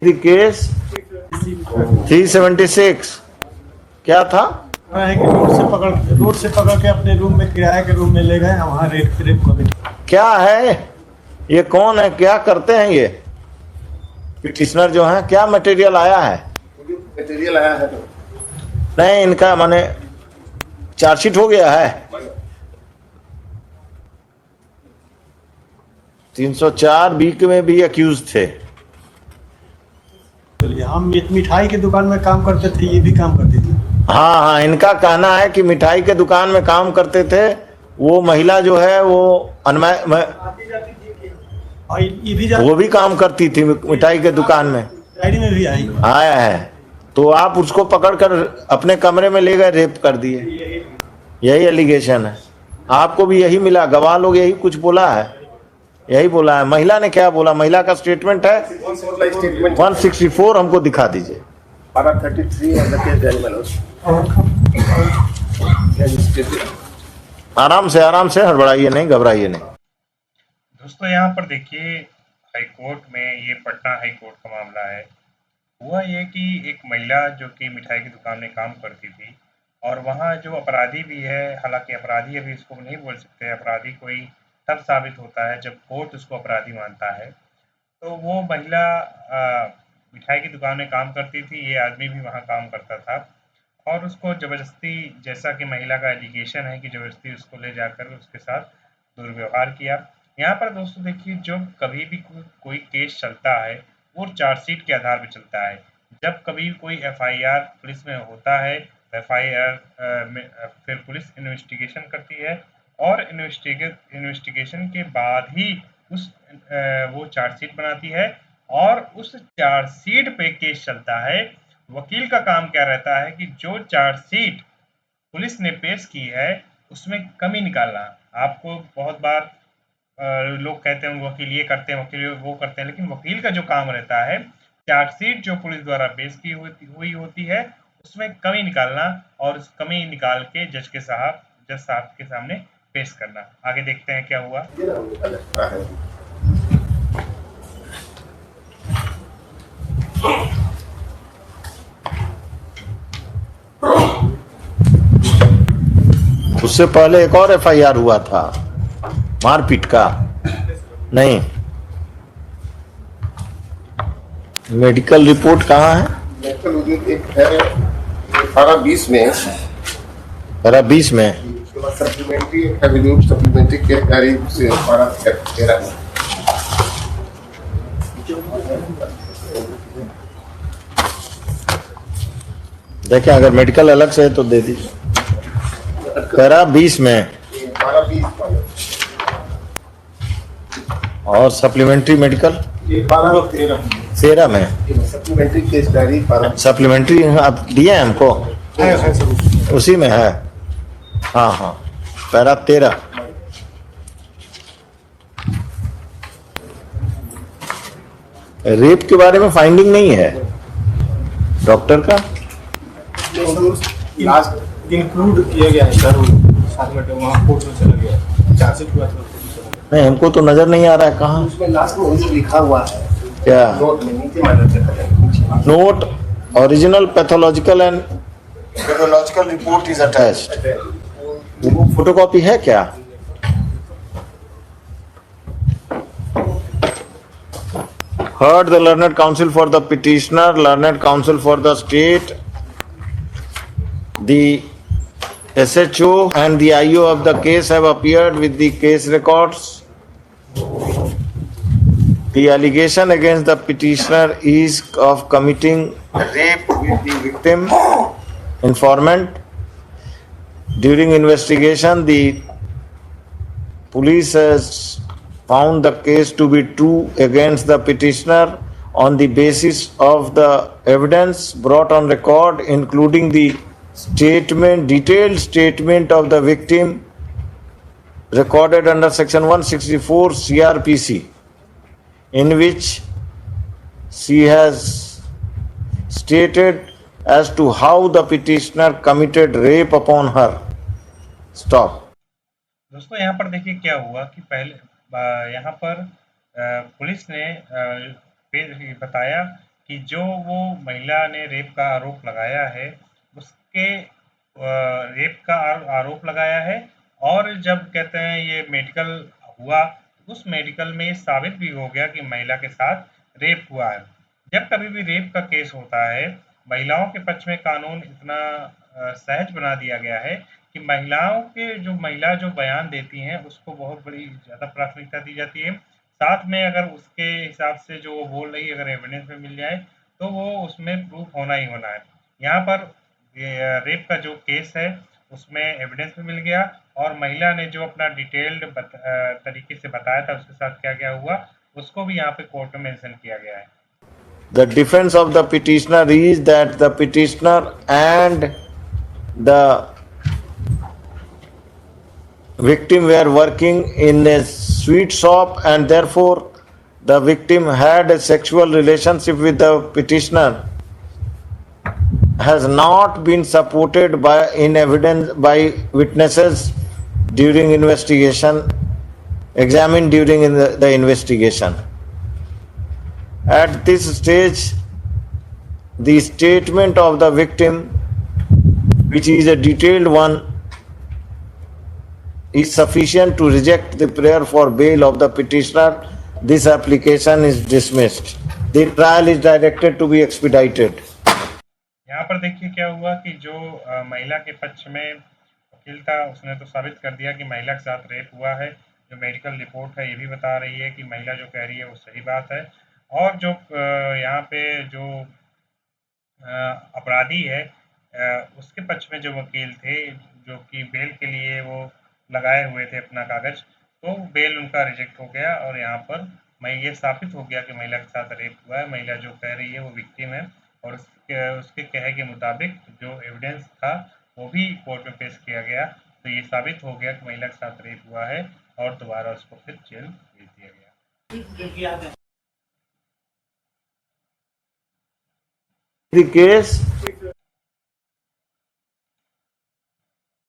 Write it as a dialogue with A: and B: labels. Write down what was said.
A: The case 376 क्या था?
B: है कि रोड से पकड़ के अपने रूम में, किराए के रूम में ले गए, वहाँ रेप को भी।
A: क्या है ये? कौन है? क्या करते हैं ये पिटिशनर जो है? क्या मटेरियल आया है?
C: मटेरियल आया है तो
A: नहीं, इनका माने चार्जशीट हो गया है। 304 बी में भी अक्यूज थे।
B: चलिए, हम एक मिठाई की दुकान में काम करते थे, ये भी काम करती थी।
A: हाँ हाँ, इनका कहना है कि मिठाई के दुकान में काम करते थे। वो महिला जो है वो
B: और ये भी
A: वो भी काम करती थी मिठाई के दुकान में।
B: डायरी में भी आई।
A: आया है तो आप उसको पकड़कर अपने कमरे में ले गए, रेप कर दिए। यही एलिगेशन है। आपको भी यही मिला? गवाह लोग यही कुछ बोला है? यही बोला है। महिला ने क्या बोला? महिला का स्टेटमेंट है 164, हमको दिखा दीजिए।
C: 33
A: आराम से हड़बड़ाइए नहीं, घबराइए नहीं।
D: दोस्तों यहाँ पर देखिए, हाईकोर्ट में, ये पटना हाईकोर्ट का मामला है। हुआ ये कि एक महिला जो कि मिठाई की दुकान में काम करती थी, और वहाँ जो अपराधी भी है, हालांकि अपराधी अभी इसको नहीं बोल सकते, अपराधी कोई तब साबित होता है जब कोर्ट उसको अपराधी मानता है। तो वो महिला मिठाई की दुकान में काम करती थी, ये आदमी भी वहाँ काम करता था, और उसको ज़बरदस्ती, जैसा कि महिला का एलिगेशन है कि ज़बरदस्ती उसको ले जाकर उसके साथ दुर्व्यवहार किया। यहाँ पर दोस्तों देखिए, जो कभी भी कोई केस चलता है वो चार्जशीट के आधार पर चलता है। जब कभी कोई एफआईआर पुलिस में होता है, एफआईआर में फिर पुलिस इन्वेस्टिगेशन करती है, और इन्वेस्टिगेशन के बाद ही उस वो चार्जशीट बनाती है, और उस चार्जशीट पे केस चलता है। वकील का काम क्या रहता है कि जो चार्जशीट पुलिस ने पेश की है उसमें कमी निकालना। आपको बहुत बार लोग कहते हैं वकील ये करते हैं, वकील वो करते हैं, लेकिन वकील का जो काम रहता है, चार्जशीट जो पुलिस द्वारा पेश की हुई होती है उसमें कमी निकालना, और उस कमी निकाल के जज साहब के सामने पेश करना। आगे देखते हैं क्या हुआ।
A: उससे पहले एक और एफआईआर हुआ था मारपीट का। नहीं, मेडिकल रिपोर्ट कहाँ है?
C: मेडिकल एक है 18-20 में,
A: 20 में।
C: सप्लीमेंट्री के तारीख से 12-13 में।
A: देखें, अगर मेडिकल अलग से है तो दे दीजिए। 20 में
C: 12-20
A: और सप्लीमेंट्री मेडिकल 13 में।
C: सप्लीमेंट्री केस डायरी
A: सप्लीमेंट्री आप दिए हैं हमको? उसी में है। हाँ हाँ, पैरा 13। रेप के बारे में फाइंडिंग नहीं है डॉक्टर का।
B: लास्ट इंक्लूड किया गया है सर, साथ में वहाँ कोर्ट में चला गया चार्जशीट हुआ था।
A: नहीं, हमको तो नजर नहीं आ रहा है। कहाँ?
C: उसमें लास्ट में लिखा हुआ है
A: क्या?
C: नोट में नीचे मैंने
A: note original pathological and pathological report is attached. वो फोटोकॉपी है क्या? Heard the learned counsel for the petitioner, learned counsel for the state, the SHO and the IO of the case have appeared with the case records. The allegation against the petitioner is of committing rape with the victim informant. During investigation, the police has found the case to be true against the petitioner on the basis of the evidence brought on record, including the detailed statement of the victim recorded under section 164 CRPC, in which she has stated as to how the petitioner committed rape upon her. Stop.
D: दोस्तों यहाँ पर देखिए क्या हुआ कि पहले यहाँ पर पुलिस ने बताया कि जो वो महिला ने रेप का आरोप लगाया है उसके रेप का आरोप लगाया है, और जब कहते हैं ये मेडिकल हुआ उस मेडिकल में ये साबित भी हो गया कि महिला के साथ रेप हुआ है। जब कभी भी रेप का केस होता है, महिलाओं के पक्ष में कानून इतना सहज बना दिया गया है कि महिला जो बयान देती हैं उसको बहुत बड़ी ज़्यादा प्राथमिकता दी जाती है। साथ में अगर उसके हिसाब से जो वो बोल रही है अगर एविडेंस में मिल जाए तो वो उसमें प्रूफ होना ही होना है। यहाँ पर रेप का जो केस है उसमें एविडेंस भी मिल गया, और महिला ने जो अपना डिटेल्ड तरीके से बताया था उसके साथ क्या क्या हुआ उसको भी यहाँ पे कोर्ट में मेंशन किया गया है।
A: The defense of the petitioner is that the petitioner and the victim were working in a sweet shop and therefore the victim had a sexual relationship with the petitioner has not been supported by in evidence by witnesses during investigation, examined during the investigation. At this stage, the statement of the victim, which is a detailed one, is sufficient to reject the prayer for bail of the petitioner. This application is dismissed. The trial is directed to be expedited.
D: यहाँ पर देखिए क्या हुआ कि जो महिला के पक्ष में वकील था उसने तो साबित कर दिया कि महिला के साथ रेप हुआ है। जो मेडिकल रिपोर्ट है ये भी बता रही है कि महिला जो कह रही है वो सही बात है, और जो यहाँ पे जो अपराधी है उसके पक्ष में जो वकील थे जो कि बेल के लिए वो लगाए हुए थे अपना कागज, तो बेल उनका रिजेक्ट हो गया और यहाँ पर ये साबित हो गया कि महिला के साथ रेप हुआ है। महिला जो कह रही है वो विक्टिम है, और उसके कहे के मुताबिक जो एविडेंस था वो भी कोर्ट में पेश किया गया, तो ये साबित हो गया कि महिला के साथ रेप हुआ है और दोबारा उसको फिर जेल भेज दिया गया।
A: The case